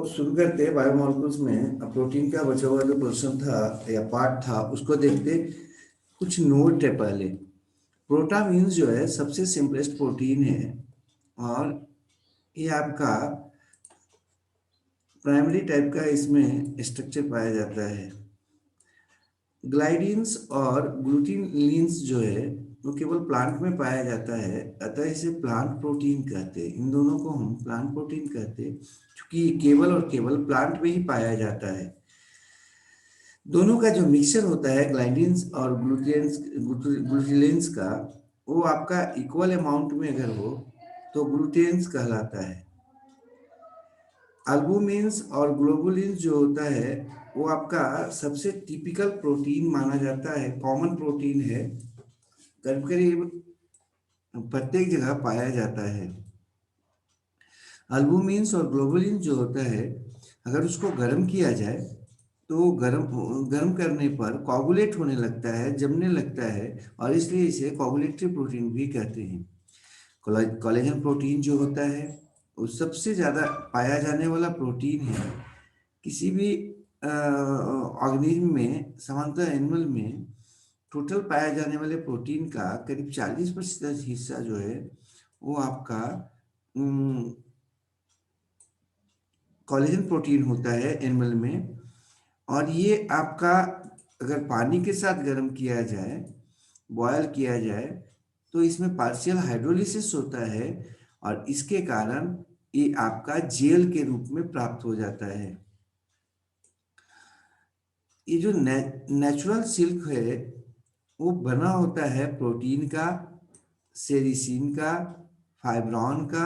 तो शुरू करते हैं बायोमोलिक्यूल्स में। अब प्रोटीन का बचा हुआ जो पोर्शन था या पार्ट था उसको देखते। कुछ नोट है पहले। प्रोटामीन्स जो है सबसे सिंपलेस्ट प्रोटीन है और ये आपका प्राइमरी टाइप का इसमें स्ट्रक्चर पाया जाता है। ग्लाइडिन्स और ग्लूटिनिन्स जो है वो केवल प्लांट में पाया जाता है, अतः इसे प्लांट प्रोटीन कहते हैं। इन दोनों को हम प्लांट प्रोटीन कहते हैं क्योंकि ये केवल और केवल प्लांट में ही पाया जाता है। दोनों का जो मिक्सचर होता है ग्लाइडिन्स और ग्लूटिलिन्स का, वो आपका इक्वल अमाउंट में अगर हो तो ग्लूटेन्स कहलाता है। अल्बुमिन्स और ग्लोबुलिन्स जो होता है वो आपका सबसे टिपिकल प्रोटीन माना जाता है, कॉमन प्रोटीन है, करीब करीब प्रत्येक जगह पाया जाता है। अल्बुमिन्स और ग्लोबुलिन जो होता है, अगर उसको गर्म किया जाए तो गर्म गर्म करने पर कोगुलेट होने लगता है, जमने लगता है, और इसलिए इसे कोगुलेटरी प्रोटीन भी कहते हैं। कोलेजन प्रोटीन जो होता है वो सबसे ज़्यादा पाया जाने वाला प्रोटीन है। किसी भी ऑर्गेनिज्म में, सामान्यतः एनिमल में, टोटल पाया जाने वाले प्रोटीन का करीब 40% हिस्सा जो है वो आपका कोलेजन प्रोटीन होता है एनिमल में। और ये आपका अगर पानी के साथ गर्म किया जाए, बॉयल किया जाए, तो इसमें पार्शियल हाइड्रोलिसिस होता है और इसके कारण ये आपका जेल के रूप में प्राप्त हो जाता है। ये जो नेचुरल सिल्क है वो बना होता है प्रोटीन का, सेरिसिन का, फाइब्रॉन का,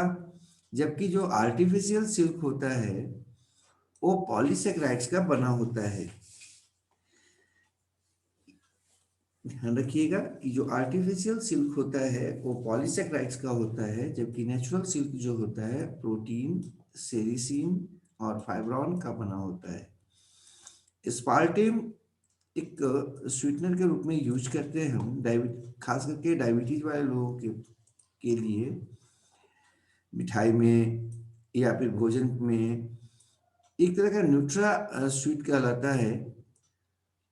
जबकि जो आर्टिफिशियल सिल्क होता है वो पॉलीसेकेराइड्स का बना होता है। ध्यान रखिएगा कि जो आर्टिफिशियल सिल्क होता है वो पॉलीसेकेराइड्स का होता है, जबकि नेचुरल सिल्क जो होता है प्रोटीन, सेरिसिन और फाइब्रॉन का बना होता है। स्पार्टिम एक स्वीटनर के रूप में यूज करते हैं हम खास करके डायबिटीज वाले लोगों के लिए, मिठाई में या फिर भोजन में। एक तरह का न्यूट्रा स्वीट कहलाता है।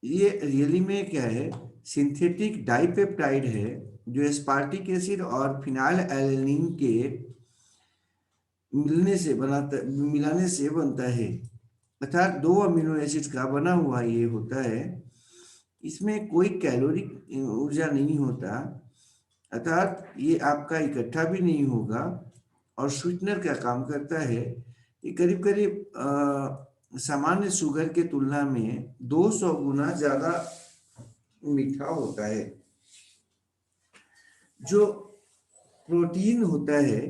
ये रियली में क्या है, सिंथेटिक डाइपेप्टाइड है जो एस्पार्टिक एसिड और फिनाइल एलानिन के मिलाने से बनता है, अर्थात दो अमीनो एसिड का बना हुआ ये होता है। इसमें कोई कैलोरी ऊर्जा नहीं होता, अर्थात ये आपका इकट्ठा भी नहीं होगा और स्वीटनर का काम करता है। ये करीब करीब सामान्य शुगर के तुलना में 200 गुना ज़्यादा मीठा होता है। जो प्रोटीन होता है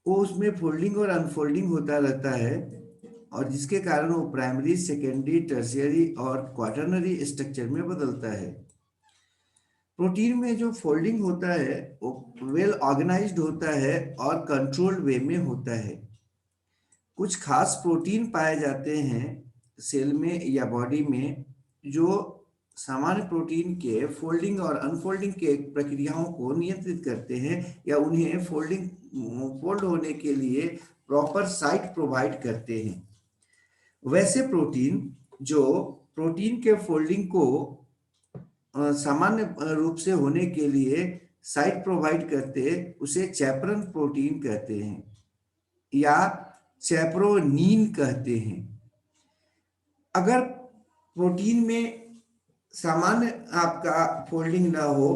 वो उसमें फोल्डिंग और अनफोल्डिंग होता रहता है और जिसके कारण वो प्राइमरी, सेकेंडरी, टर्शियरी और क्वाटरनरी स्ट्रक्चर में बदलता है। प्रोटीन में जो फोल्डिंग होता है वो वेल ऑर्गेनाइज्ड होता है और कंट्रोल्ड वे में होता है। कुछ खास प्रोटीन पाए जाते हैं सेल में या बॉडी में जो सामान्य प्रोटीन के फोल्डिंग और अनफोल्डिंग के प्रक्रियाओं को नियंत्रित करते हैं या उन्हें फोल्ड होने के लिए प्रॉपर साइट प्रोवाइड करते हैं। वैसे प्रोटीन जो प्रोटीन के फोल्डिंग को सामान्य रूप से होने के लिए साइट प्रोवाइड करते, उसे चैपरन प्रोटीन कहते हैं या चैप्रोनीन कहते हैं। अगर प्रोटीन में सामान्य आपका फोल्डिंग ना हो,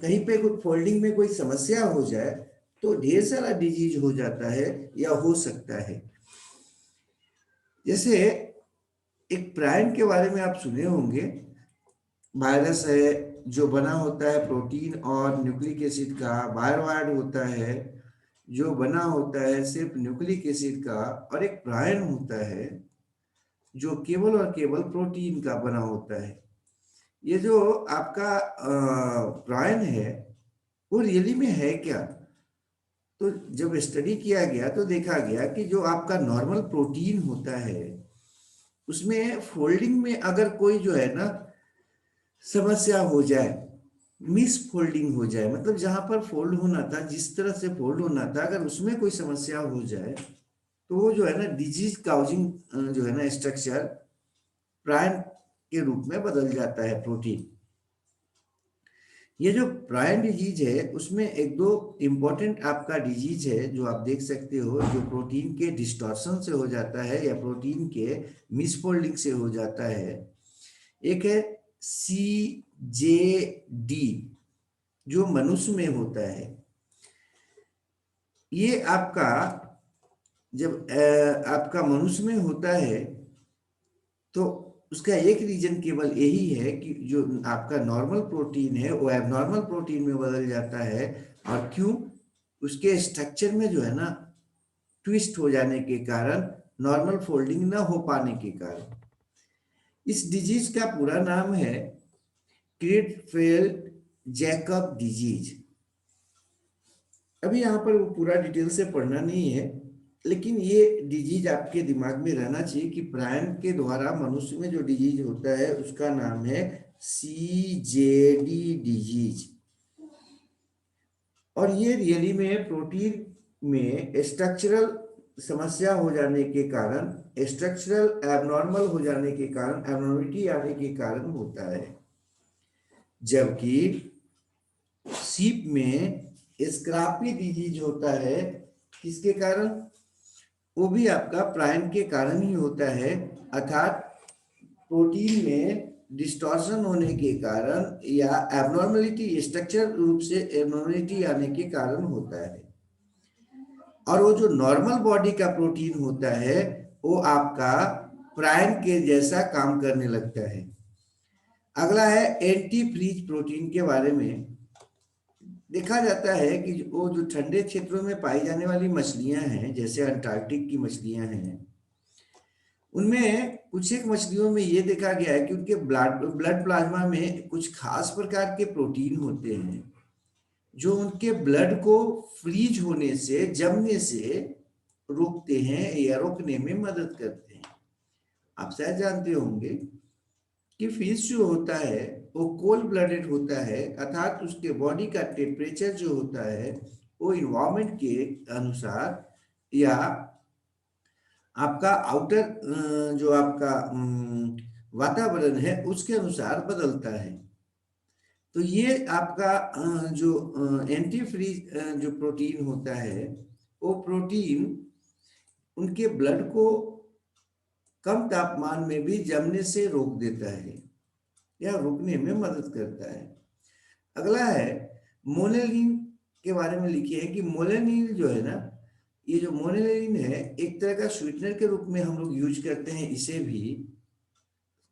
कहीं पे कोई फोल्डिंग में कोई समस्या हो जाए तो ढेर सारा डिजीज हो जाता है या हो सकता है। जैसे एक प्रायन के बारे में आप सुने होंगे, वायरस है जो बना होता है प्रोटीन और न्यूक्लिक एसिड का, वायरवायर्ड होता है जो बना होता है सिर्फ न्यूक्लिक एसिड का, और एक प्रायन होता है जो केवल और केवल प्रोटीन का बना होता है। ये जो आपका प्रायन है वो रियली में है क्या? तो जब स्टडी किया गया तो देखा गया कि जो आपका नॉर्मल प्रोटीन होता है उसमें फोल्डिंग में अगर कोई जो है ना समस्या हो जाए, मिस फोल्डिंग हो जाए, मतलब जहां पर फोल्ड होना था, जिस तरह से फोल्ड होना था, अगर उसमें कोई समस्या हो जाए तो वो जो है ना डिजीज काउजिंग जो है ना स्ट्रक्चर प्रायन के रूप में बदल जाता है प्रोटीन। ये जो प्रायन डिजीज है उसमें एक दो इम्पोर्टेंट आपका डिजीज है जो आप देख सकते हो, जो प्रोटीन के डिस्टॉर्शन से हो जाता है या प्रोटीन के मिसफोल्डिंग से हो जाता है। एक है CJD जो मनुष्य में होता है। ये आपका जब आपका मनुष्य में होता है तो उसका एक रीजन केवल यही है कि जो आपका नॉर्मल प्रोटीन है वो एबनॉर्मल प्रोटीन में बदल जाता है। और क्यों? उसके स्ट्रक्चर में जो है ना ट्विस्ट हो जाने के कारण, नॉर्मल फोल्डिंग ना हो पाने के कारण। इस डिजीज का पूरा नाम है क्रीटफेल्ड जैकब डिजीज। अभी यहाँ पर वो पूरा डिटेल से पढ़ना नहीं है, लेकिन ये डिजीज आपके दिमाग में रहना चाहिए कि प्रायन के द्वारा मनुष्य में जो डिजीज होता है उसका नाम है CJD डिजीज। और ये रियली में प्रोटीन में स्ट्रक्चरल समस्या हो जाने के कारण, स्ट्रक्चरल एबनॉर्मल हो जाने के कारण, एबनॉर्मलिटी आने के कारण होता है। जबकि सीप में स्क्रापी डिजीज होता है, किसके कारण? वो भी आपका प्रायन के कारण ही होता है, अर्थात प्रोटीन में डिस्टॉर्शन होने के कारण या एबनॉर्मलिटी, स्ट्रक्चरल रूप से एबनॉर्मलिटी आने के कारण होता है। और वो जो नॉर्मल बॉडी का प्रोटीन होता है वो आपका प्रायन के जैसा काम करने लगता है। अगला है एंटी फ्रीज प्रोटीन के बारे में। देखा जाता है कि वो जो ठंडे क्षेत्रों में पाई जाने वाली मछलियां हैं, जैसे अंटार्कटिक की मछलियां हैं, उनमें कुछ एक मछलियों में ये देखा गया है कि उनके ब्लड प्लाज्मा में कुछ खास प्रकार के प्रोटीन होते हैं जो उनके ब्लड को फ्रीज होने से, जमने से रोकते हैं या रोकने में मदद करते हैं। आप शायद जानते होंगे कि फिश जो होता है वो कोल्ड ब्लडेड होता है, अर्थात उसके बॉडी का टेम्परेचर जो होता है वो इन्वायरमेंट के अनुसार या आपका आउटर जो आपका वातावरण है उसके अनुसार बदलता है। तो ये आपका जो एंटी फ्रीज जो प्रोटीन होता है वो प्रोटीन उनके ब्लड को कम तापमान में भी जमने से रोक देता है या रोकने में मदद करता है। अगला है मोनेलिन के बारे में लिखिए है कि मोनेलिन जो है ना, ये जो मोनेलिन है एक तरह का स्वीटनर के रूप में हम लोग यूज करते हैं इसे भी,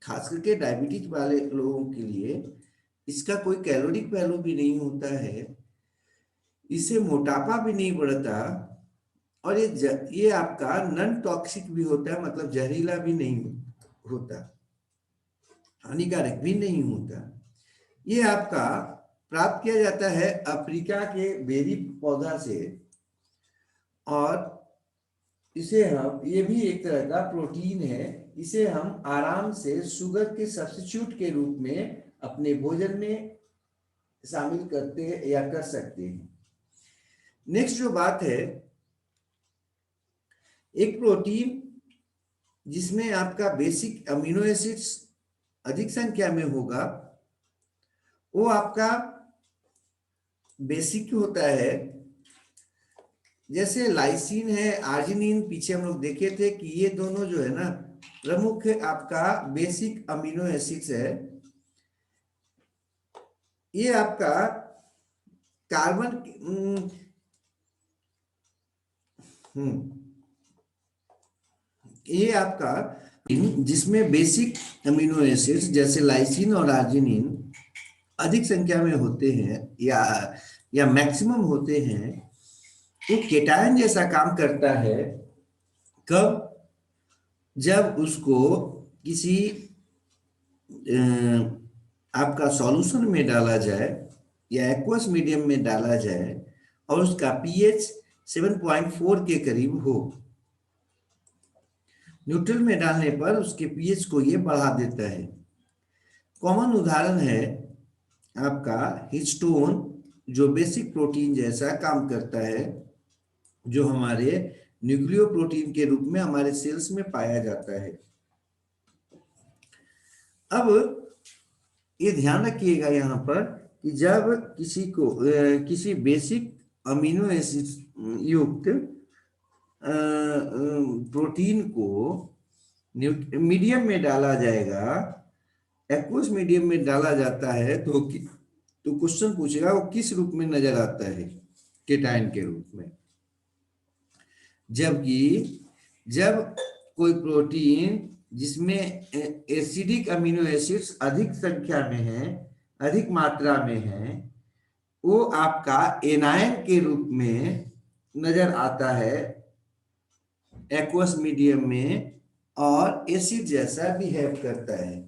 खास करके डायबिटीज वाले लोगों के लिए। इसका कोई कैलोरिक वैल्यू भी नहीं होता है, इससे मोटापा भी नहीं बढ़ता, और ये आपका नॉन टॉक्सिक भी होता है, मतलब जहरीला भी नहीं होता, हानिकारक भी नहीं होता। ये आपका प्राप्त किया जाता है अफ्रीका के बेरी पौधा से, और इसे हम, ये भी एक तरह का प्रोटीन है, इसे हम आराम से शुगर के सब्स्टिट्यूट के रूप में अपने भोजन में शामिल करते हैं या कर सकते हैं। नेक्स्ट जो बात है, एक प्रोटीन जिसमें आपका बेसिक अमीनो एसिड्स अधिक संख्या में होगा वो आपका बेसिक होता है। जैसे लाइसिन है, आर्जिनिन, पीछे हम लोग देखे थे कि ये दोनों जो है ना प्रमुख आपका बेसिक अमीनो एसिड्स है। ये आपका कार्बन ये आपका जिसमें बेसिक अमीनो एसिड्स जैसे लाइसिन और आर्जिनिन अधिक संख्या में होते हैं या मैक्सिमम होते हैं, वो केटायन जैसा काम करता है। कब? जब उसको किसी आपका सॉल्यूशन में डाला जाए या एक्वस मीडियम में डाला जाए और उसका पीएच 7.4 के करीब हो। न्यूट्रल में डालने पर उसके पीएच को ये बढ़ा देता है। कॉमन उदाहरण है आपका हिस्टोन, जो बेसिक प्रोटीन जैसा काम करता है, जो हमारे न्यूक्लियोप्रोटीन के रूप में हमारे सेल्स में पाया जाता है। अब ये ध्यान रखिएगा यहाँ पर कि जब किसी को किसी बेसिक अमीनो एसिड युक्त प्रोटीन को मीडियम में डाला जाएगा, एक्वस मीडियम में डाला जाता है, तो क्वेश्चन पूछेगा वो किस रूप में नजर आता है, केटायन के रूप में। जबकि जब कोई प्रोटीन जिसमें एसिडिक अमीनो एसिड्स अधिक संख्या में है, अधिक मात्रा में है, वो आपका एनायन के रूप में नजर आता है एक्वस मीडियम में और एसिड जैसा बिहेव करता है।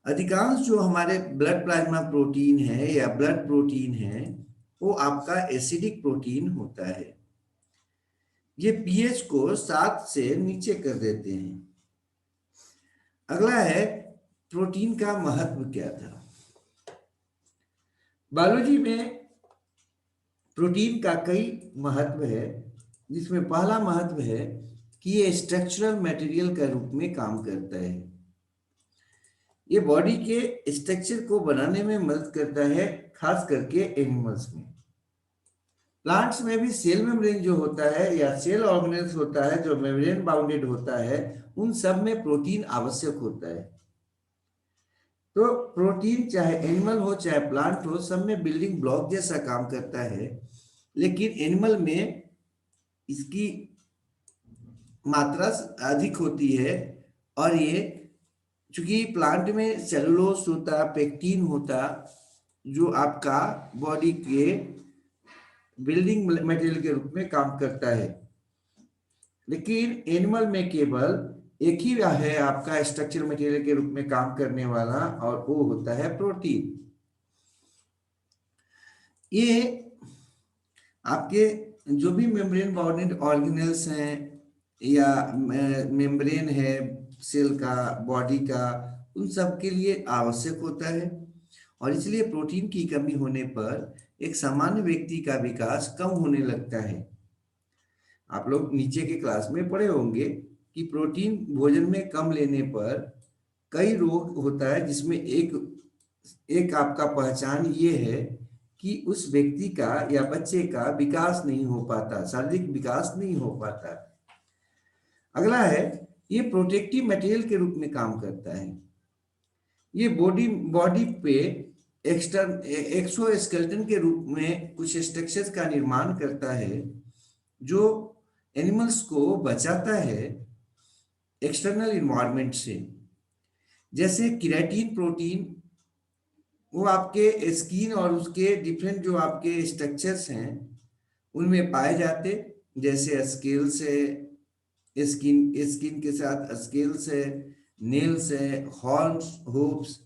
अधिकांश जो हमारे ब्लड प्लाज्मा प्रोटीन है या ब्लड प्रोटीन है वो आपका एसिडिक प्रोटीन होता है। ये पीएच को 7 से नीचे कर देते हैं। अगला है प्रोटीन का महत्व क्या था। बायोलॉजी में प्रोटीन का कई महत्व है, जिसमें पहला महत्व है कि ये स्ट्रक्चरल मटेरियल का रूप में काम करता है। ये बॉडी के स्ट्रक्चर को बनाने में मदद करता है, खास करके एनिमल्स में। प्लांट्स में भी सेल मेम्ब्रेन जो होता है या सेल ऑर्गेनेल्स होता है जो मेम्ब्रेन बाउंडेड होता है, उन सब में प्रोटीन आवश्यक होता है। तो प्रोटीन चाहे एनिमल हो चाहे प्लांट हो, सब में बिल्डिंग ब्लॉक जैसा काम करता है। लेकिन एनिमल में इसकी मात्रा अधिक होती है और ये चूंकि प्लांट में सेलुलोज होता, पेक्टिन होता, जो आपका बॉडी के बिल्डिंग मटेरियल के रूप में काम करता है। लेकिन एनिमल में केवल एक ही है आपका स्ट्रक्चर मटेरियल के रूप में काम करने वाला, और वो होता है प्रोटीन। ये आपके जो भी मेम्ब्रेन बाउंडेड ऑर्गेनेल्स हैं या मेम्ब्रेन है सेल का, बॉडी का, उन सब के लिए आवश्यक होता है। और इसलिए प्रोटीन की कमी होने पर एक सामान्य व्यक्ति का विकास कम होने लगता है। आप लोग नीचे के क्लास में पढ़े होंगे कि प्रोटीन भोजन में कम लेने पर कई रोग होता है, जिसमें एक आपका पहचान ये है कि उस व्यक्ति का या बच्चे का विकास नहीं हो पाता, शारीरिक विकास नहीं हो पाता। अगला है ये प्रोटेक्टिव मटेरियल के रूप में काम करता है। ये बॉडी पे एक्सोस्केलेटन के रूप में कुछ स्ट्रक्चर्स का निर्माण करता है जो एनिमल्स को बचाता है एक्सटर्नल इन्वायरमेंट से। जैसे केराटिन प्रोटीन, वो आपके स्किन और उसके डिफरेंट जो आपके स्ट्रक्चर्स हैं उनमें पाए जाते, जैसे स्केल्स है, स्किन के साथ स्केल्स है, नेल्स है, हॉर्न्स, हूप्स,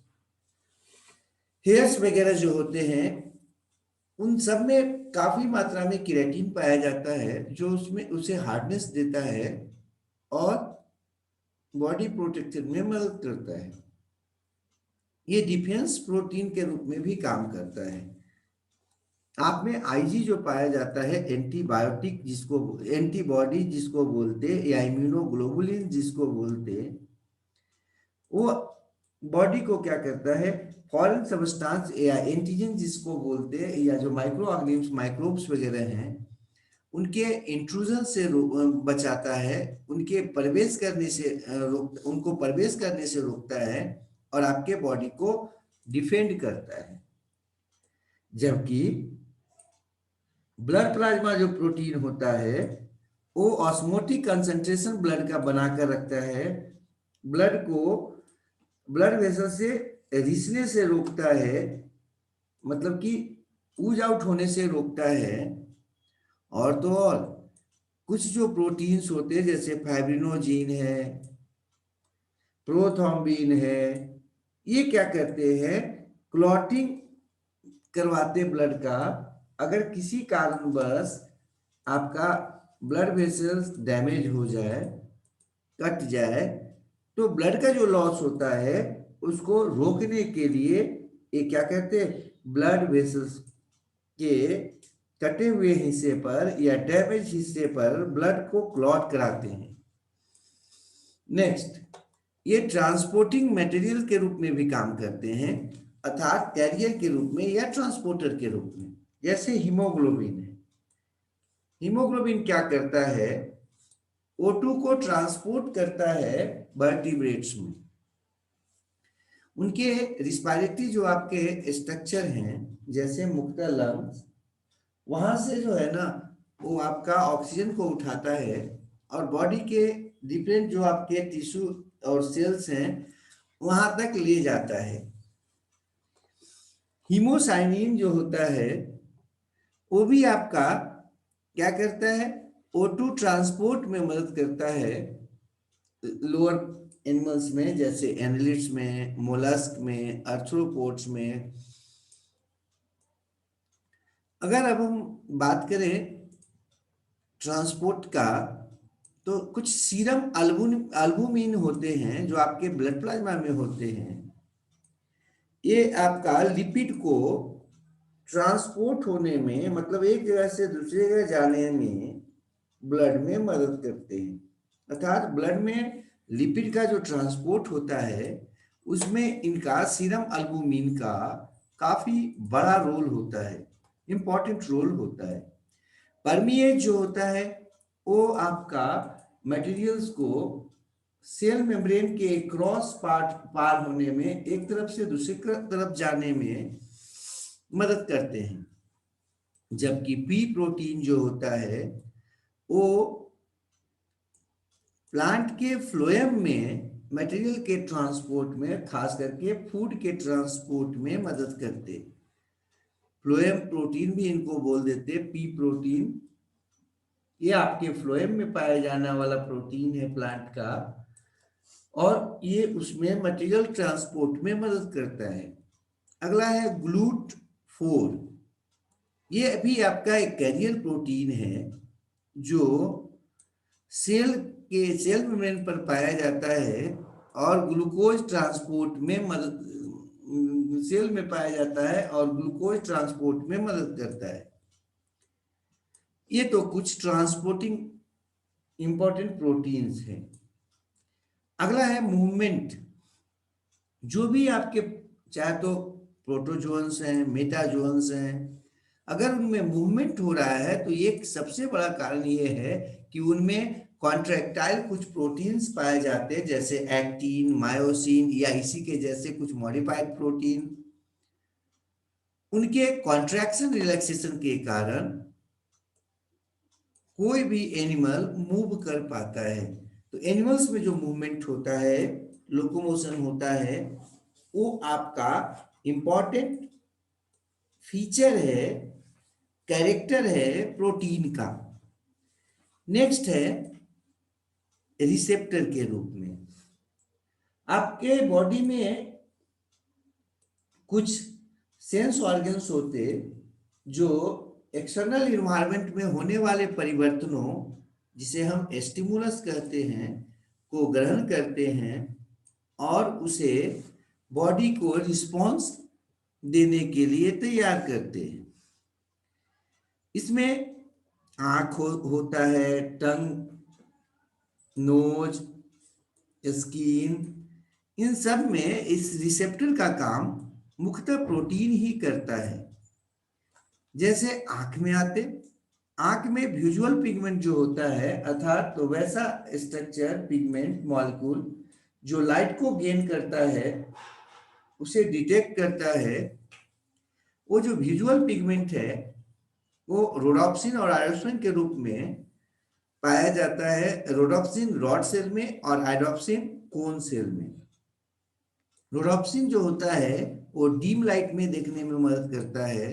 हेयर्स वगैरह जो होते हैं, उन सब में काफी मात्रा में केराटिन पाया जाता है जो उसमें उसे हार्डनेस देता है और बॉडी प्रोटेक्शन में मदद करता है। ये डिफेंस प्रोटीन के रूप में भी काम करता है। आप में आईजी जो पाया जाता है, एंटीबायोटिक जिसको एंटीबॉडी जिसको बोलते या इम्यूनोग्लोबुलिन जिसको बोलते, वो बॉडी को क्या करता है, फॉरेन सब्सटेंस या एंटीजन जिसको बोलते या जो माइक्रो ऑर्गेनिम्स माइक्रोब्स वगैरह हैं उनके इंट्रूजन से बचाता है, उनके प्रवेश करने से उनको प्रवेश करने से रोकता है और आपके बॉडी को डिफेंड करता है। जबकि ब्लड प्लाज्मा जो प्रोटीन होता है वो ऑस्मोटिक कंसंट्रेशन ब्लड का बनाकर रखता है, ब्लड को ब्लड वेसल से रिसने से रोकता है, मतलब कि ऊज आउट होने से रोकता है। और तो और कुछ जो प्रोटीन्स होते हैं जैसे फाइब्रिनोजिन है, प्रोथ्रोम्बिन है, ये क्या करते हैं, क्लॉटिंग करवाते ब्लड का। अगर किसी कारणवश आपका ब्लड वेसल्स डैमेज हो जाए, कट जाए, तो ब्लड का जो लॉस होता है उसको रोकने के लिए ये क्या कहते हैं, ब्लड वेसल्स के कटे हुए हिस्से पर या डैमेज हिस्से पर ब्लड को क्लॉट कराते हैं। नेक्स्ट, ये ट्रांसपोर्टिंग मटेरियल के रूप में भी काम करते हैं, अर्थात कैरियर के रूप में या ट्रांसपोर्टर के रूप में। जैसे हीमोग्लोबिन है, हीमोग्लोबिन क्या करता है, O2 को ट्रांसपोर्ट करता है वर्टिब्रेट्स में। उनके रिस्पायरेटरी जो आपके स्ट्रक्चर हैं, जैसे मुक्ता लंग्स, वहां से जो है ना वो आपका ऑक्सीजन को उठाता है और बॉडी के डिफरेंट जो आपके टिश्यू और सेल्स हैं वहां तक ले जाता है। हीमोसाइनिन जो होता है वो भी आपका क्या करता है, O2 ट्रांसपोर्ट में मदद करता है लोअर एनिमल्स में, जैसे एनालिड्स में, मोलस्क में, आर्थ्रोपोड्स में। अगर अब हम बात करें ट्रांसपोर्ट का, तो कुछ सीरम अल्बुमिन होते हैं जो आपके ब्लड प्लाज्मा में होते हैं। ये आपका लिपिड को ट्रांसपोर्ट होने में, मतलब एक जगह से दूसरी जगह जाने में ब्लड में मदद करते हैं। अर्थात ब्लड में लिपिड का जो ट्रांसपोर्ट होता है उसमें इनका सीरम अल्बुमिन का काफी बड़ा रोल होता है, इंपॉर्टेंट रोल होता है। परमिएज जो होता है वो आपका मटेरियल्स को सेल मेम्ब्रेन के क्रॉस पार होने में, एक तरफ से दूसरी तरफ जाने में मदद करते हैं। जबकि पी प्रोटीन जो होता है वो प्लांट के फ्लोएम में मटेरियल के ट्रांसपोर्ट में, खास करके फूड के ट्रांसपोर्ट में मदद करते। फ्लोएम प्रोटीन भी इनको बोल देते, पी प्रोटीन। ये आपके फ्लोएम में पाया जाने वाला प्रोटीन है प्लांट का, और ये उसमें मटेरियल ट्रांसपोर्ट में मदद करता है। अगला है GLUT4। ये भी आपका एक कैरियर प्रोटीन है जो सेल मेम्ब्रेन पर पाया जाता है और ग्लूकोज ट्रांसपोर्ट में मदद, सेल में पाया जाता है और ग्लूकोज ट्रांसपोर्ट में मदद करता है। ये तो कुछ ट्रांसपोर्टिंग इंपॉर्टेंट प्रोटीन्स हैं। अगला है मूवमेंट। जो भी आपके चाहे तो प्रोटोजोन्स हैं, मेटाजोन्स हैं, अगर उनमें मूवमेंट हो रहा है तो एक सबसे बड़ा कारण ये है कि उनमें कॉन्ट्रैक्टाइल कुछ प्रोटीन्स पाए जाते हैं, जैसे एक्टिन, मायोसिन या इसी के जैसे कुछ मॉडिफाइड प्रोटीन। उनके कॉन्ट्रैक्शन रिलैक्सेशन के कारण कोई भी एनिमल मूव कर पाता है। तो एनिमल्स में जो मूवमेंट होता है, लोकोमोशन होता है, वो आपका इंपॉर्टेंट फीचर है, कैरेक्टर है प्रोटीन का। नेक्स्ट है रिसेप्टर के रूप में। आपके बॉडी में कुछ सेंस ऑर्गन्स होते जो एक्सटर्नल इन्वायरमेंट में होने वाले परिवर्तनों, जिसे हम स्टिमुलस कहते हैं, को ग्रहण करते हैं और उसे बॉडी को रिस्पॉन्स देने के लिए तैयार करते हैं। इसमें आँख होता है, टंग, नोज, स्किन, इन सब में इस रिसेप्टर का काम मुख्यतः प्रोटीन ही करता है। जैसे आंख में आते, आंख में विजुअल पिगमेंट जो होता है, अर्थात तो वैसा स्ट्रक्चर, पिगमेंट मॉलिक्यूल जो लाइट को गेन करता है, उसे डिटेक्ट करता है, वो जो विजुअल पिगमेंट है वो रोडोप्सिन और आयोडोप्सिन के रूप में पाया जाता है। रोडोप्सिन रॉड सेल में और आयोडोप्सिन कोन सेल में। रोडोप्सिन जो होता है वो डीम लाइट में देखने में मदद करता है,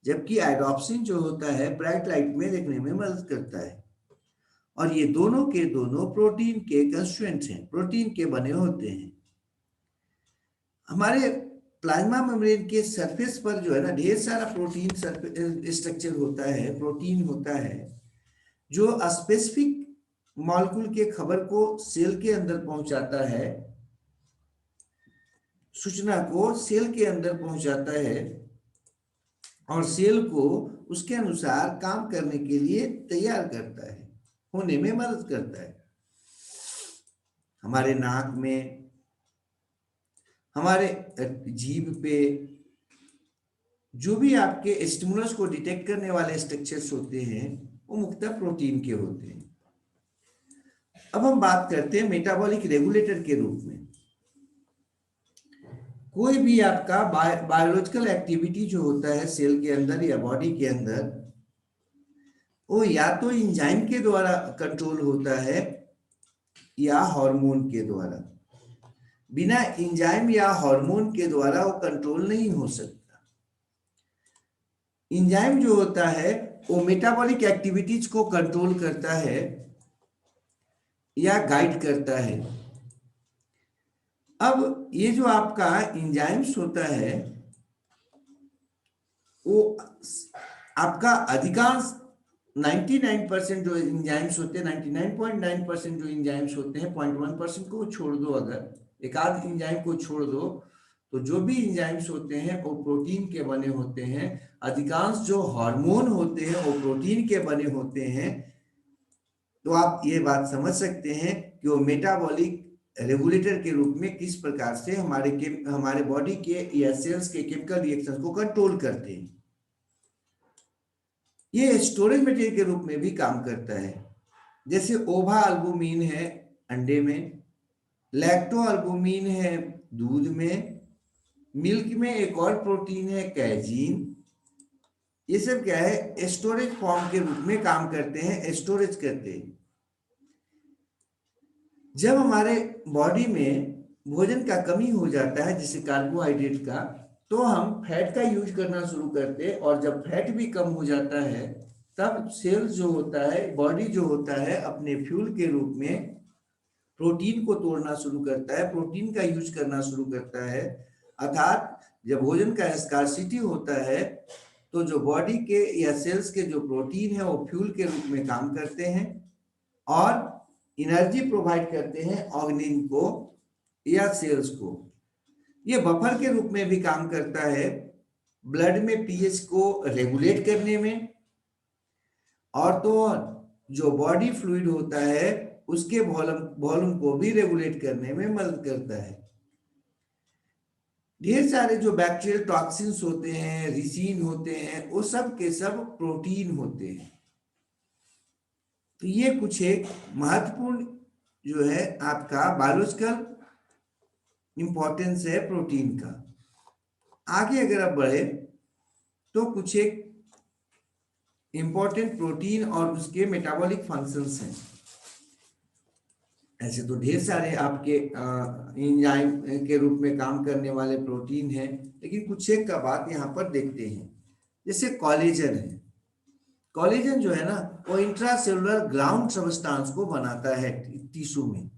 जबकि आयोडोप्सिन जो होता है ब्राइट लाइट में देखने में मदद करता है। और ये दोनों के दोनों प्रोटीन के कंस्टिट्यूएंट्स हैं, प्रोटीन के बने होते हैं। हमारे प्लाज्मा मेम्ब्रेन के सरफेस पर जो है ना ढेर सारा प्रोटीन स्ट्रक्चर होता है, प्रोटीन होता है जो स्पेसिफिक मॉलिक्यूल के खबर को सेल के अंदर पहुंचाता है, सूचना को सेल के अंदर पहुंचाता है और सेल को उसके अनुसार काम करने के लिए तैयार करता है, होने में मदद करता है। हमारे नाक में, हमारे जीभ पे जो भी आपके स्टिमुलस को डिटेक्ट करने वाले स्ट्रक्चर्स होते हैं वो मुख्यतः प्रोटीन के होते हैं। अब हम बात करते हैं मेटाबॉलिक रेगुलेटर के रूप में। कोई भी आपका बायोलॉजिकल एक्टिविटी जो होता है सेल के अंदर या बॉडी के अंदर, वो या तो एंजाइम के द्वारा कंट्रोल होता है या हार्मोन के द्वारा। बिना एंजाइम या हार्मोन के द्वारा वो कंट्रोल नहीं हो सकता। एंजाइम जो होता है वो मेटाबॉलिक एक्टिविटीज को कंट्रोल करता है या गाइड करता है। अब ये जो आपका एंजाइम्स होता है वो आपका अधिकांश 99% जो एंजाइम्स होते हैं, 99.9% जो एंजाइम्स होते हैं, 0.1% को छोड़ दो, अगर एक आध एंजाइम को छोड़ दो, तो जो भी एंजाइम्स होते हैं वो प्रोटीन के बने होते हैं। अधिकांश जो हार्मोन होते हैं वो प्रोटीन के बने होते हैं। तो आप ये बात समझ सकते हैं कि वो मेटाबॉलिक रेगुलेटर के रूप में किस प्रकार से हमारे बॉडी के या सेल्स के केमिकल रिएक्शंस को कंट्रोल करते हैं। ये स्टोरेज मटेरियल के रूप में भी काम करता है। जैसे ओवा अल्बुमिन है अंडे में, लैक्टो अल्बुमिन है दूध में, मिल्क में एक और प्रोटीन है कैजीन। ये सब क्या है, स्टोरेज फॉर्म के रूप में काम करते हैं, स्टोरेज करते हैं। जब हमारे बॉडी में भोजन का कमी हो जाता है, जैसे कार्बोहाइड्रेट का, तो हम फैट का यूज करना शुरू करते हैं। और जब फैट भी कम हो जाता है तब सेल जो होता है, बॉडी जो होता है, अपने फ्यूल के रूप में प्रोटीन को तोड़ना शुरू करता है, प्रोटीन का यूज करना शुरू करता है। अर्थात जब भोजन का स्कार्सिटी होता है तो जो बॉडी के या सेल्स के जो प्रोटीन है वो फ्यूल के रूप में काम करते हैं और एनर्जी प्रोवाइड करते हैं ऑर्गेनिज्म को या सेल्स को। ये बफर के रूप में भी काम करता है, ब्लड में पीएच को रेगुलेट करने में, और तो जो बॉडी फ्लूइड होता है उसके वॉल्यूम को भी रेगुलेट करने में मदद करता है। ढेर सारे जो बैक्टीरियल टॉक्सिन्स होते हैं, रिसीन होते हैं, वो सब के सब प्रोटीन होते हैं। तो ये कुछ एक महत्वपूर्ण जो है आपका बायोलॉजिकल इंपॉर्टेंस है प्रोटीन का। आगे अगर आप बढ़े तो कुछ एक इंपॉर्टेंट प्रोटीन और उसके मेटाबॉलिक फंक्शंस हैं। ऐसे तो ढेर सारे आपके एंजाइम के रूप में काम करने वाले प्रोटीन हैं, लेकिन कुछ एक का बात यहाँ पर देखते हैं। जैसे कॉलेजन है। कॉलेजन जो है ना वो इंट्रासेलुलर ग्राउंड सबस्टांस को बनाता है टिश्यू में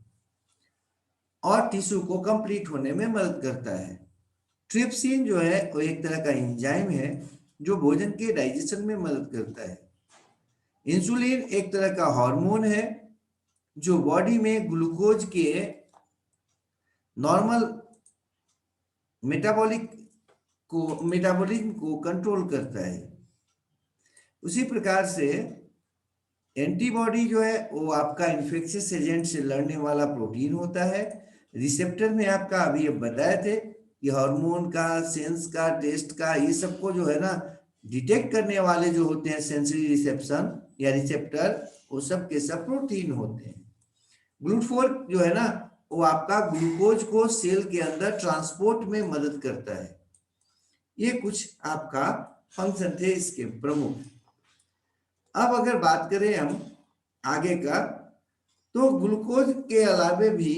और टिश्यू को कंप्लीट होने में मदद करता है। ट्रिप्सिन जो है वो एक तरह का एंजाइम है जो भोजन के डाइजेशन में मदद करता है। इंसुलिन एक तरह का हार्मोन है जो बॉडी में ग्लूकोज के नॉर्मल मेटाबॉलिज्म को कंट्रोल करता है। उसी प्रकार से एंटीबॉडी जो है वो आपका इन्फेक्शियस एजेंट से लड़ने वाला प्रोटीन होता है। रिसेप्टर में आपका अभी अब बताए थे कि हार्मोन का, सेंस का, टेस्ट का, ये सबको जो है ना डिटेक्ट करने वाले जो होते हैं सेंसरी रिसेप्शन या रिसेप्टर, वो सब के सब प्रोटीन होते हैं। ग्लूटाथेन जो है ना वो आपका ग्लूकोज को सेल के अंदर ट्रांसपोर्ट में मदद करता है। ये कुछ आपका फंक्शन थे इसके प्रमुख। अब अगर बात करें हम आगे का, तो ग्लूकोज के अलावे भी,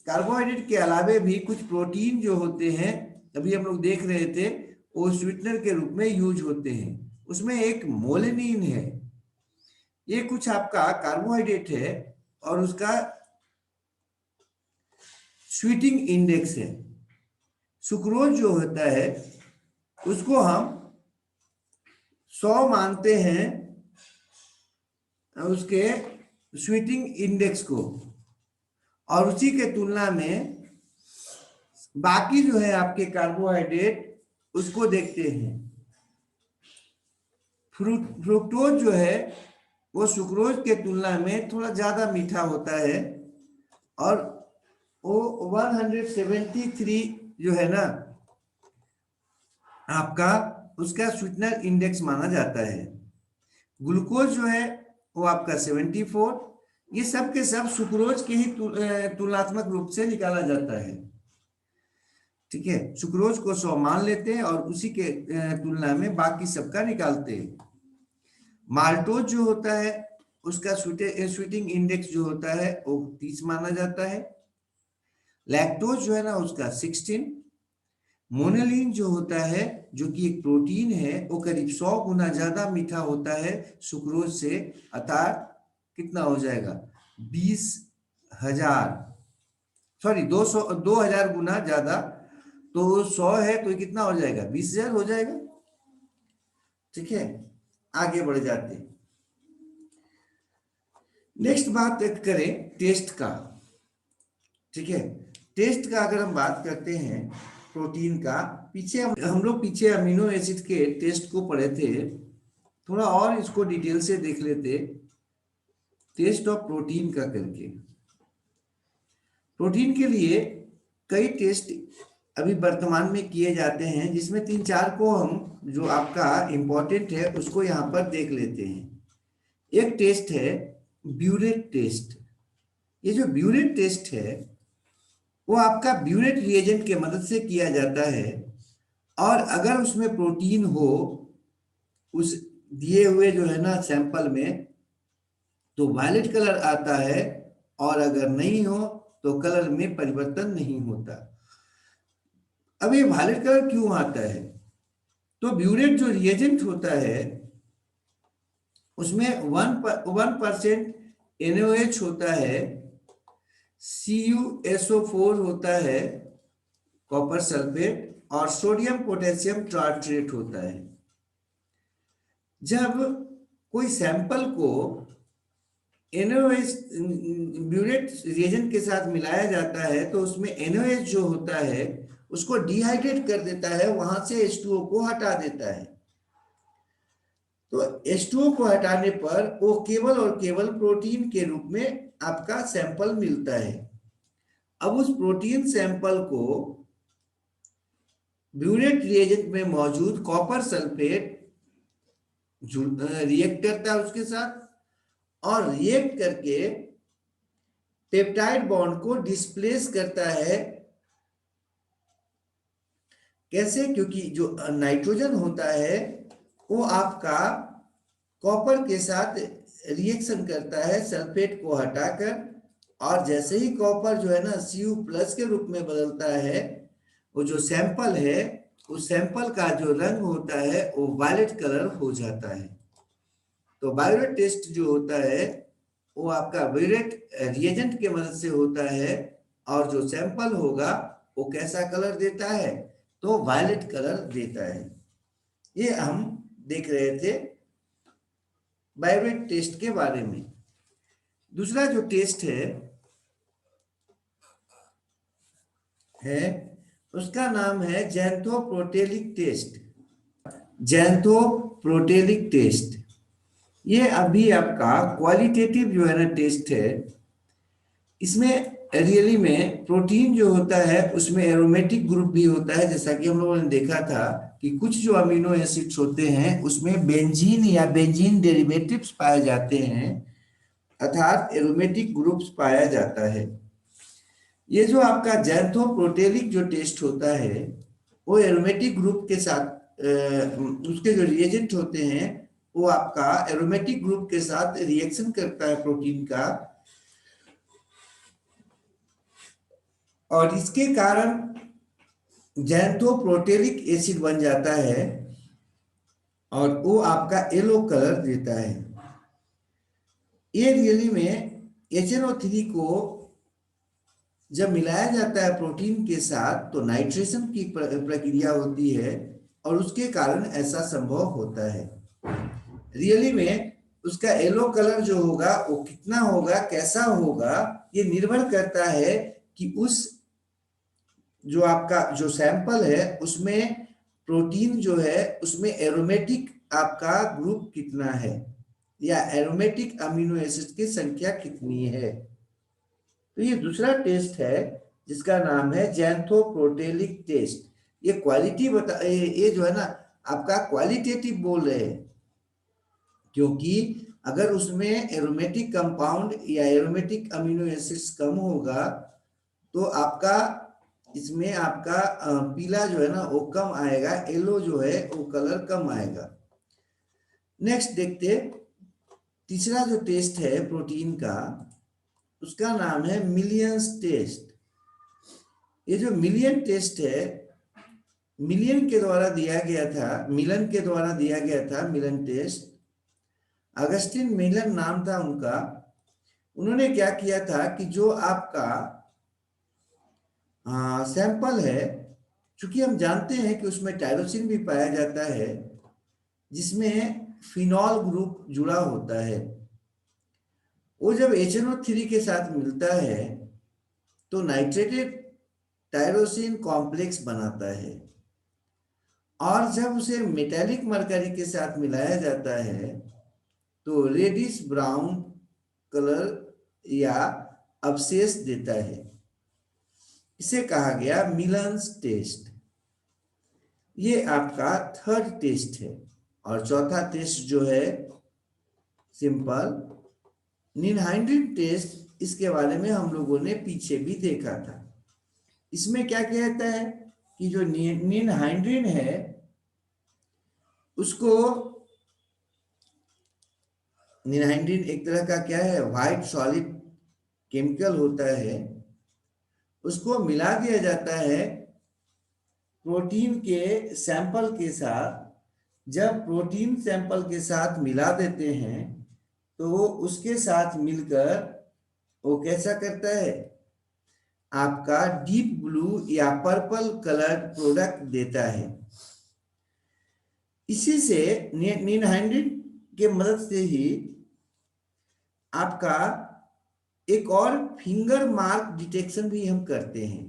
कार्बोहाइड्रेट के अलावे भी कुछ प्रोटीन जो होते हैं, अभी हम लोग देख रहे थे, वो स्वीटनर के रूप में यूज होते हैं। उसमें एक मोलिनिन है। ये कुछ आपका कार्बोहाइड्रेट है और उसका स्वीटिंग इंडेक्स है। सुक्रोज जो होता है उसको हम 100 मानते हैं उसके स्वीटिंग इंडेक्स को, और उसी के तुलना में बाकी जो है आपके कार्बोहाइड्रेट उसको देखते हैं फ्रुक्टोज जो है वो सुक्रोज के तुलना में थोड़ा ज्यादा मीठा होता है, और वो 173 जो है ना आपका, उसका स्वीटनर इंडेक्स माना जाता है। ग्लूकोज जो है वो आपका 74। ये सब के सब सुक्रोज के ही तुलनात्मक रूप से निकाला जाता है। ठीक है, सुक्रोज को 100 मान लेते हैं और उसी के तुलना में बाकी सबका निकालते हैं। माल्टोज जो होता है उसका स्वीटिंग इंडेक्स जो होता है वो 30 माना जाता है। लैक्टोज जो है ना उसका 16। मोनेलिन जो होता है, जो कि एक प्रोटीन है, वो करीब 100 गुना ज्यादा मीठा होता है सुक्रोज से, अर्थात कितना हो जाएगा 20,000, सॉरी 2,000 गुना ज्यादा। तो 100 है तो कितना हो जाएगा 20,000 हो जाएगा। ठीक है, आगे बढ़ जाते हैं। नेक्स्ट बात करें टेस्ट का। ठीक है, टेस्ट का अगर हम बात करते हैं प्रोटीन का, पीछे हम लोग पीछे अमीनो एसिड के टेस्ट को पढ़े थे, थोड़ा और इसको डिटेल से देख लेते, टेस्ट ऑफ प्रोटीन का करके। प्रोटीन के लिए कई टेस्ट अभी वर्तमान में किए जाते हैं, जिसमें 3-4 को हम जो आपका इंपॉर्टेंट है उसको यहाँ पर देख लेते हैं। एक टेस्ट है ब्यूरेट टेस्ट। ये जो ब्यूरेट टेस्ट है वो आपका ब्यूरेट रिएजेंट के मदद से किया जाता है, और अगर उसमें प्रोटीन हो उस दिए हुए जो है ना सैंपल में, तो वायलेट कलर आता है, और अगर नहीं हो तो कलर में परिवर्तन नहीं होता। अब ये वायलेट कलर क्यों आता है? तो ब्यूरेट जो रिएजेंट होता है उसमें 1% NaOH होता है, CuSO4 होता है कॉपर सल्फेट, और सोडियम पोटेशियम टार्ट्रेट होता है। जब कोई सैंपल को NaOH ब्यूरेट रिएजेंट के साथ मिलाया जाता है तो उसमें NaOH जो होता है उसको डिहाइड्रेट कर देता है, वहां से H2O को हटा देता है। तो H2O को हटाने पर वो केवल और केवल प्रोटीन के रूप में आपका सैंपल मिलता है। अब उस प्रोटीन सैंपल को ब्यूरेट रिएजेंट में मौजूद कॉपर सल्फेट रिएक्ट करता है उसके साथ, और रिएक्ट करके पेप्टाइड बॉन्ड को डिस्प्लेस करता है। कैसे? क्योंकि जो नाइट्रोजन होता है वो आपका कॉपर के साथ रिएक्शन करता है सल्फेट को हटाकर, और जैसे ही कॉपर जो है ना Cu+ के रूप में बदलता है, वो जो सैंपल है उस सैंपल का जो रंग होता है वो वायलेट कलर हो जाता है। तो ब्यूरेट टेस्ट जो होता है वो आपका ब्यूरेट रिएजेंट के मदद से होता है, और जो सैंपल होगा वो कैसा कलर देता है? तो वायलेट कलर देता है। ये हम देख रहे थे ब्यूरेट टेस्ट के बारे में। दूसरा जो टेस्ट है उसका नाम है ज़ैंथोप्रोटेलिक टेस्ट। ज़ैंथोप्रोटेलिक टेस्ट ये अभी आपका क्वालिटेटिव जो है ना टेस्ट है। इसमें रियली में प्रोटीन जो होता है उसमें एरोमेटिक ग्रुप भी होता है, जैसा कि हम लोगों ने देखा था कि कुछ जो अमीनो एसिड्स होते हैं उसमें बेंजीन या बेंजीन डेरिवेटिव्स पाए जाते हैं, अर्थात एरोमेटिक ग्रुप्स पाया जाता है। ये जो आपका ज़ैंथोप्रोटेलिक जो टेस्ट होता है वो एरोमेटिक ग्रुप के साथ उसके जो रिएजेंट होते हैं वो आपका एरोमेटिक ग्रुप के साथ रिएक्शन करता है प्रोटीन का, और इसके कारण ज़ैंथोप्रोटेलिक एसिड बन जाता है, और वो आपका येलो कलर देता है। ये रियली में HNO3 को जब मिलाया जाता है प्रोटीन के साथ तो नाइट्रेशन की प्रक्रिया होती है, और उसके कारण ऐसा संभव होता है। रियली में उसका येलो कलर जो होगा वो कितना होगा, कैसा होगा, ये निर्भर करता है कि उस जो आपका जो सैंपल है उसमें प्रोटीन जो है उसमें एरोमेटिक आपका ग्रुप कितना है या एरोमेटिक अमीनो एसिड की संख्या कितनी है। तो ये दूसरा टेस्ट है जिसका नाम है जैंथोप्रोटेलिक टेस्ट। ये क्वालिटी बता, ये जो है ना आपका क्वालिटेटिव बोल रहे हैं, क्योंकि अगर उसमें एरोमेटिक कंपाउंड या एरोमेटिक अमीनो एसिड्स कम होगा तो आपका इसमें आपका पीला जो है ना वो कम आएगा, येलो जो है वो कलर कम आएगा। नेक्स्ट देखते, तीसरा जो टेस्ट है प्रोटीन का उसका नाम है मिलियंस टेस्ट। ये जो मिलियन टेस्ट है, मिलियन के द्वारा दिया गया था, मिलन के द्वारा दिया गया था मिलन टेस्ट। अगस्टिन मिलन नाम था उनका। उन्होंने क्या किया था कि जो आपका सैंपल है, चूंकि हम जानते हैं कि उसमें टायरोसिन भी पाया जाता है जिसमें फिनॉल ग्रुप जुड़ा होता है, वो जब HNO3 के साथ मिलता है तो नाइट्रेटेड टायरोसिन कॉम्प्लेक्स बनाता है, और जब उसे मेटालिक मरकरी के साथ मिलाया जाता है तो रेडिश ब्राउन कलर या अवशेष देता है। इसे कहा गया मिलन्स टेस्ट। ये आपका थर्ड टेस्ट है। और चौथा टेस्ट जो है सिंपल निनहाइड्रिन टेस्ट, इसके बारे में हम लोगों ने पीछे भी देखा था। इसमें क्या कहता है कि जो निनहाइड्रिन है उसको, निनहाइड्रिन एक तरह का क्या है, व्हाइट सॉलिड केमिकल होता है, उसको मिला दिया जाता है प्रोटीन के सैंपल के साथ। जब प्रोटीन सैंपल के साथ मिला देते हैं तो वो उसके साथ मिलकर वो कैसा करता है, आपका डीप ब्लू या पर्पल कलर प्रोडक्ट देता है। इसी से निनहाइड्रिन के मदद से ही आपका एक और फिंगर मार्क डिटेक्शन भी हम करते हैं।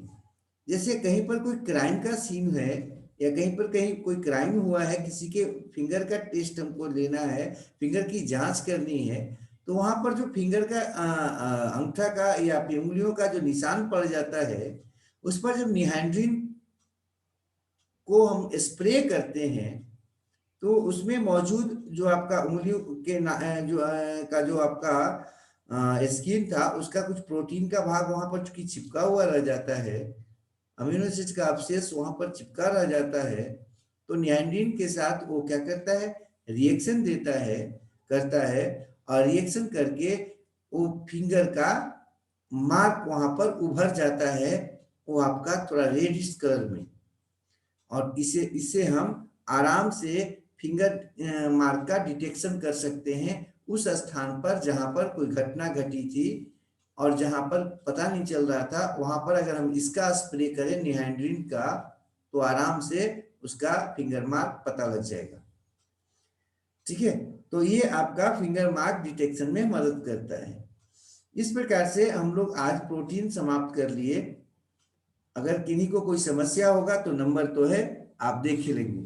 जैसे कहीं पर कोई क्राइम का सीन है या कहीं पर कहीं कोई क्राइम हुआ है, किसी के फिंगर का टेस्ट हमको लेना है, फिंगर की जांच करनी है, तो वहां पर जो फिंगर का अंगूठा का या उंगलियों का जो निशान पड़ जाता है, उस पर जब निनहाइड्रिन को हम स्प्रे करते हैं तो उसमें मौजूद जो आपका उंगलियों के जो आपका स्किन था उसका कुछ प्रोटीन का भाग वहां पर चूंकि चिपका हुआ रह जाता है, अमीनो एसिड का अवशेष वहां पर चिपका रह जाता है, तो निनहाइड्रिन के साथ वो क्या करता है, रिएक्शन देता है, करता है, और रिएक्शन करके वो फिंगर का मार्क वहां पर उभर जाता है, वो आपका थोड़ा रेडिश कलर में, और इससे हम आराम से फिंगर मार्क का डिटेक्शन कर सकते हैं उस स्थान पर जहां पर कोई घटना घटी थी और जहां पर पता नहीं चल रहा था, वहां पर अगर हम इसका स्प्रे करें निनहाइड्रिन का तो आराम से उसका फिंगर मार्क पता लग जाएगा। ठीक है, तो ये आपका फिंगर मार्क डिटेक्शन में मदद करता है। इस प्रकार से हम लोग आज प्रोटीन समाप्त कर लिए। अगर किन्हीं को कोई समस्या होगा तो नंबर तो है, आप देख लेंगे।